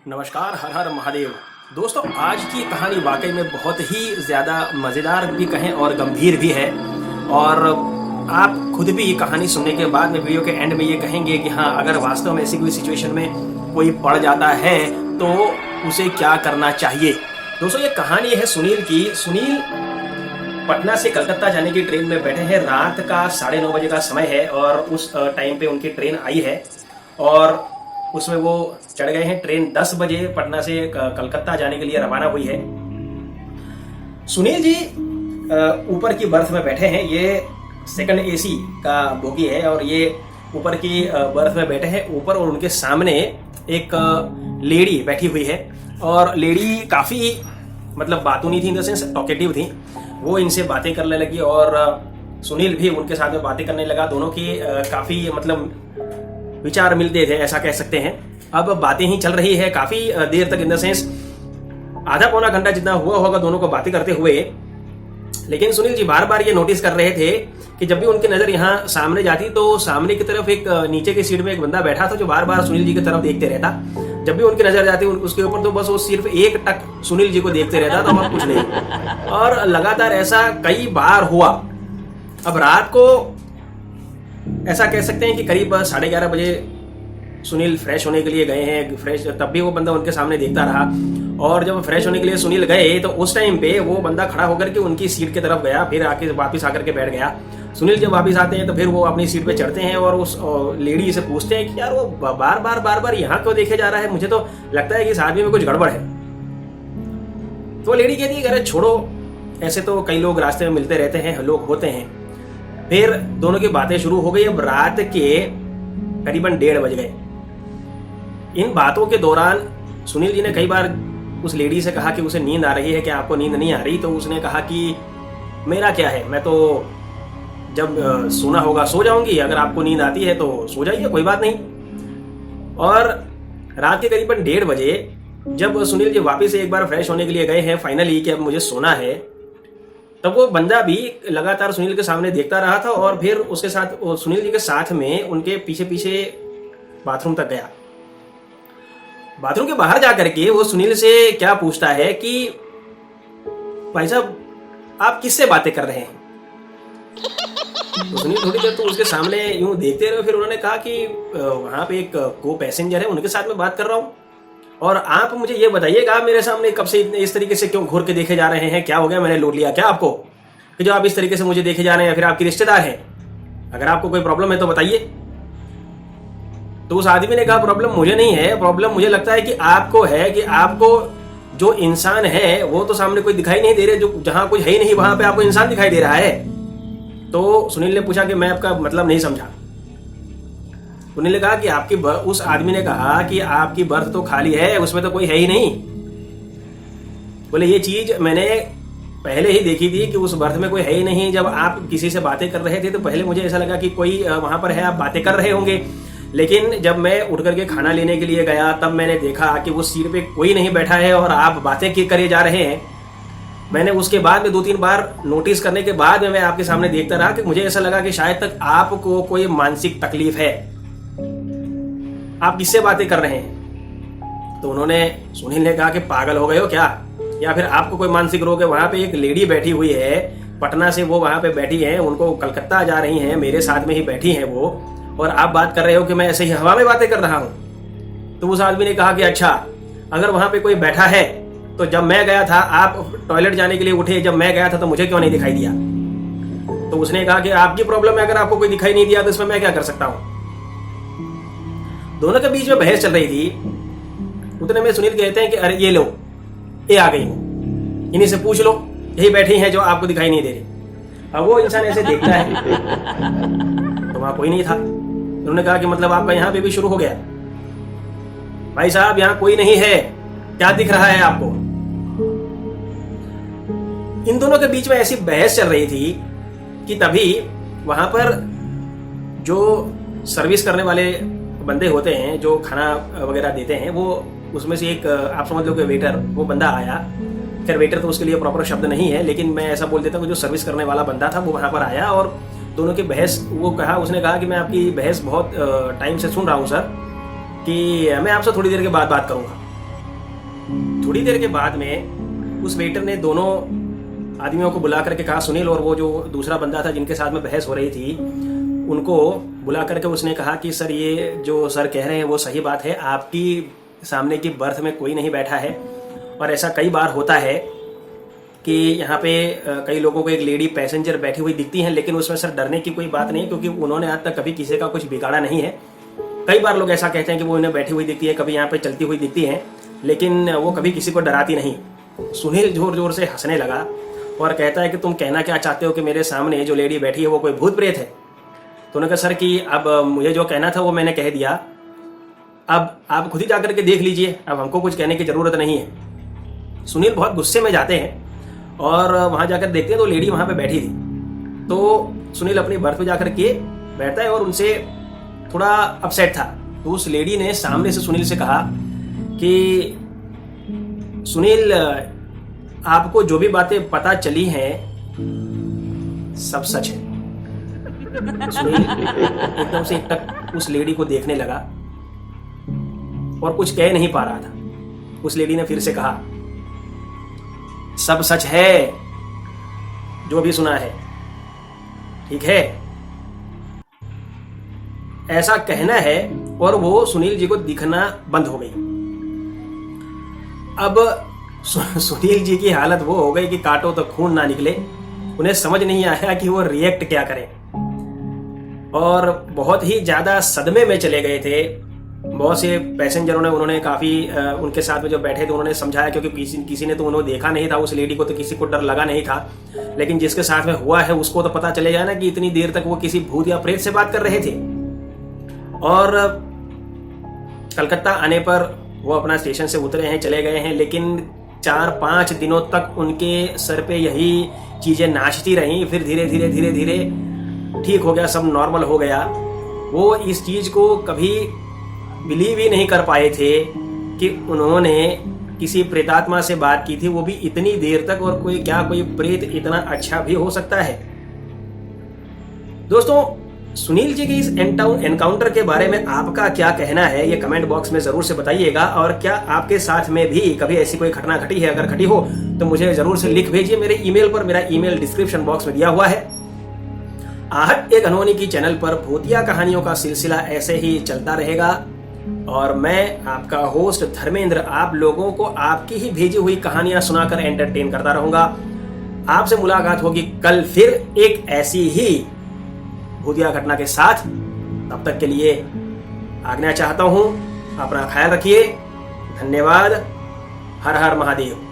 नमस्कार, हर हर महादेव। दोस्तों, आज की कहानी वाकई में बहुत ही ज़्यादा मज़ेदार भी कहें और गंभीर भी है। और आप खुद भी ये कहानी सुनने के बाद में वीडियो के एंड में ये कहेंगे कि हाँ, अगर वास्तव में ऐसी कोई सिचुएशन में कोई पड़ जाता है तो उसे क्या करना चाहिए। दोस्तों, ये कहानी है सुनील की। सुनील पटना से कलकत्ता जाने की ट्रेन में बैठे हैं। रात का 9:30 बजे का समय है और उस टाइम पे उनकी ट्रेन आई है और उसमें वो चढ़ गए हैं। ट्रेन 10 बजे पटना से कलकत्ता जाने के लिए रवाना हुई है। सुनील जी ऊपर की बर्थ में बैठे हैं। ये सेकंड एसी का बोगी है और ये ऊपर की बर्थ में बैठे हैं ऊपर, और उनके सामने एक लेडी बैठी हुई है। और लेडी काफ़ी बातूनी थी, इन द सेंस टॉकेटिव थी। वो इनसे बातें करने लगी और सुनील भी उनके साथ में बातें करने लगा। दोनों की काफ़ी विचार मिलते थे, ऐसा कह सकते हैं। अब बातें ही चल रही है काफी देर तक, इन द सेंस आधा पौना घंटा जितना हुआ होगा दोनों को बातें करते हुए। लेकिन सुनील जी बार बार ये नोटिस कर रहे थे कि जब भी उनकी नजर यहाँ सामने जाती तो सामने की तरफ एक नीचे की सीट में एक बंदा बैठा था जो बार बार सुनील जी की तरफ देखते रहता। जब भी उनकी नजर जाती उसके ऊपर तो बस वो सिर्फ एक टक सुनील जी को देखते रहता था और कुछ नहीं। और लगातार ऐसा कई बार हुआ। अब रात को ऐसा कह सकते हैं कि करीब 11:30 बजे सुनील फ्रेश होने के लिए गए हैं। फ्रेश तब भी वो बंदा उनके सामने देखता रहा। और जब फ्रेश होने के लिए सुनील गए तो उस टाइम पे वो बंदा खड़ा होकर के उनकी सीट की तरफ गया, फिर आके वापस आकर के बैठ गया। सुनील जब वापस आते हैं तो फिर वो अपनी सीट पे चढ़ते हैं और उस लेडी से पूछते हैं कि यार वो बार बार यहाँ क्यों देखे जा रहा है, मुझे तो लगता है कि इस आदमी में कुछ गड़बड़ है। तो लेडी कहती है अरे छोड़ो, ऐसे तो कई लोग रास्ते में मिलते रहते हैं, लोग होते हैं। फिर दोनों की बातें शुरू हो गई। अब रात के करीबन 1:30 बज गए। इन बातों के दौरान सुनील जी ने कई बार उस लेडी से कहा कि उसे नींद आ रही है, क्या आपको नींद नहीं आ रही? तो उसने कहा कि मेरा क्या है, मैं तो जब सोना होगा सो जाऊंगी, अगर आपको नींद आती है तो सो जाइए, कोई बात नहीं। और रात के करीबन 1:30 बजे जब सुनील जी वापस एक बार फ्रेश होने के लिए गए हैं फाइनली कि अब मुझे सोना है, तब वो बंदा भी लगातार सुनील के सामने देखता रहा था और फिर उसके साथ सुनील जी के साथ में उनके पीछे पीछे बाथरूम तक गया। बाथरूम के बाहर जाकर के वो सुनील से क्या पूछता है कि भाई साहब आप किससे बातें कर रहे हैं? तो सुनील थोड़ी देर तो उसके सामने यूं देखते रहे। फिर उन्होंने कहा कि वहां पे एक को पैसेंजर है, उनके साथ में बात कर रहा हूं। और आप मुझे ये बताइएगा मेरे सामने कब से इस तरीके से क्यों घूर के देखे जा रहे हैं? क्या हो गया, मैंने लूट लिया क्या आपको कि जो आप इस तरीके से मुझे देखे जा रहे हैं? या फिर आपके रिश्तेदार हैं? अगर आपको कोई प्रॉब्लम है तो बताइए। तो उस आदमी ने कहा प्रॉब्लम मुझे नहीं है, प्रॉब्लम मुझे लगता है कि आपको है, कि आपको जो इंसान है वो तो सामने कोई दिखाई नहीं दे रहे, जो जहां कोई है ही नहीं वहां पे आपको इंसान दिखाई दे रहा है। तो सुनील ने पूछा कि मैं आपका मतलब नहीं समझा। सुनील ने कहा कि आपकी उस आदमी ने कहा कि आपकी बर्थ तो खाली है, उसमें तो कोई है ही नहीं। बोले ये चीज मैंने पहले ही देखी थी कि उस बर्थ में कोई है ही नहीं। जब आप किसी से बातें कर रहे थे तो पहले मुझे ऐसा लगा कि कोई वहां पर है, आप बातें कर रहे होंगे। लेकिन जब मैं उठ करके खाना लेने के लिए गया तब मैंने देखा कि वो सीट पे कोई नहीं बैठा है और आप बातें करे जा रहे हैं। मैंने उसके बाद में 2-3 बार नोटिस करने के बाद में मैं आपके सामने देखता रहा कि मुझे ऐसा लगा कि शायद तक आपको कोई मानसिक तकलीफ है, आप किससे बातें कर रहे हैं? तो उन्होंने सुनील ने कहा कि पागल हो गए हो क्या, या फिर आपको कोई मानसिक रोग है? वहां पे एक लेडी बैठी हुई है पटना से, वो वहां पे बैठी है, उनको कलकत्ता जा रही हैं, मेरे साथ में ही बैठी हैं वो, और आप बात कर रहे हो कि मैं ऐसे ही हवा में बातें कर रहा हूं। तो उस आदमी ने कहा कि अच्छा, अगर वहां पे कोई बैठा है तो जब मैं गया था, आप टॉयलेट जाने के लिए उठे, जब मैं गया था तो मुझे क्यों नहीं दिखाई दिया? तो उसने कहा कि आपकी प्रॉब्लम है, अगर आपको कोई दिखाई नहीं दिया तो इसमें मैं क्या कर सकता हूं? दोनों के बीच में बहस चल रही थी। उतने में सुनील कहते हैं कि अरे ये लो, ये आ गई हो, इन्हीं से पूछ लो, यही बैठी हैं जो आपको दिखाई नहीं दे रही। अब वो इंसान ऐसे देखता है तो वहां कोई नहीं था। उन्होंने कहा कि मतलब आपका यहाँ पे भी शुरू हो गया? भाई साहब यहाँ कोई नहीं है, क्या दिख रहा है आपको? इन दोनों के बीच में ऐसी बहस चल रही थी कि तभी वहां पर जो सर्विस करने वाले बंदे होते हैं, जो खाना वगैरह देते हैं, वो उसमें से एक आप समझ लो कि वेटर, वो बंदा आया। खैर वेटर तो उसके लिए प्रॉपर शब्द नहीं है, लेकिन मैं ऐसा बोल देता हूँ कि जो सर्विस करने वाला बंदा था वो वहां पर आया और दोनों की बहस, वो कहा, उसने कहा कि मैं आपकी बहस बहुत टाइम से सुन रहा हूँ सर, कि मैं आपसे थोड़ी देर के बाद बात करूँगा। थोड़ी देर के बाद में उस वेटर ने दोनों आदमियों को बुला करके कहा, सुनील और वो जो दूसरा बंदा था जिनके साथ में बहस हो रही थी, उनको बुला करके उसने कहा कि सर ये जो सर कह रहे हैं वो सही बात है, आपकी सामने की बर्थ में कोई नहीं बैठा है और ऐसा कई बार होता है कि यहाँ पे कई लोगों को एक लेडी पैसेंजर बैठी हुई दिखती है, लेकिन उसमें सर डरने की कोई बात नहीं, क्योंकि उन्होंने आज तक कभी किसी का कुछ बिगाड़ा नहीं है। कई बार लोग ऐसा कहते हैं कि वो इन्हें बैठी हुई दिखती है, कभी यहाँ पे चलती हुई दिखती है, लेकिन वो कभी किसी को डराती नहीं। सुनील जोर जोर से हंसने लगा और कहता है कि तुम कहना क्या चाहते हो कि मेरे सामने जो लेडी बैठी है वो कोई भूत प्रेत है? तो उन्होंने कहा सर कि अब मुझे जो कहना था वो मैंने कह दिया, अब आप खुद ही जाकर के देख लीजिए, अब हमको कुछ कहने की ज़रूरत नहीं है। सुनील बहुत गुस्से में जाते हैं और वहाँ जाकर देखते हैं तो लेडी वहाँ पे बैठी थी। तो सुनील अपनी बर्थ पे जाकर के बैठता है और उनसे थोड़ा अपसेट था। तो उस लेडी ने सामने से सुनील से कहा कि सुनील, आपको जो भी बातें पता चली हैं सब सच है। सुनील एकदम से एकटक उस लेडी को देखने लगा और कुछ कह नहीं पा रहा था। उस लेडी ने फिर से कहा, सब सच है जो भी सुना है, ठीक है? ऐसा कहना है और वो सुनील जी को दिखना बंद हो गई। अब सुनील जी की हालत वो हो गई कि काटो तो खून ना निकले। उन्हें समझ नहीं आया कि वो रिएक्ट क्या करें और बहुत ही ज्यादा सदमे में चले गए थे। बहुत से पैसेंजरों ने उन्होंने काफी उनके साथ में जो बैठे थे उन्होंने समझाया, क्योंकि किसी ने तो उन्हें देखा नहीं था, उस लेडी को तो किसी को डर लगा नहीं था, लेकिन जिसके साथ में हुआ है उसको तो पता चलेगा ना कि इतनी देर तक वो किसी भूत या प्रेत से बात कर रहे थे। और कलकत्ता आने पर वो अपना स्टेशन से उतरे हैं, चले गए हैं, लेकिन 4-5 दिनों तक उनके सर पे यही चीजें नाचती रहीं। फिर धीरे धीरे धीरे धीरे ठीक हो गया, सब नॉर्मल हो गया। वो इस चीज को कभी बिलीव ही नहीं कर पाए थे कि उन्होंने किसी प्रेतात्मा से बात की थी, वो भी इतनी देर तक। और कोई प्रेत इतना अच्छा भी हो सकता है? दोस्तों, सुनील जी के इस एनकाउंटर के बारे में आपका क्या कहना है, ये कमेंट बॉक्स में जरूर से बताइएगा। और क्या आपके साथ में भी कभी ऐसी कोई घटना घटी है? अगर घटी हो तो मुझे जरूर से लिख भेजिए मेरे ईमेल पर। मेरा ईमेल डिस्क्रिप्शन बॉक्स में दिया हुआ है। आहट एक अनहोनी की चैनल पर भूतिया कहानियों का सिलसिला ऐसे ही चलता रहेगा और मैं आपका होस्ट धर्मेंद्र आप लोगों को आपकी ही भेजी हुई कहानियां सुनाकर एंटरटेन करता रहूंगा। आपसे मुलाकात होगी कल फिर एक ऐसी ही भूतिया घटना के साथ। तब तक के लिए आज्ञा चाहता हूं। अपना ख्याल रखिए। धन्यवाद। हर हर महादेव।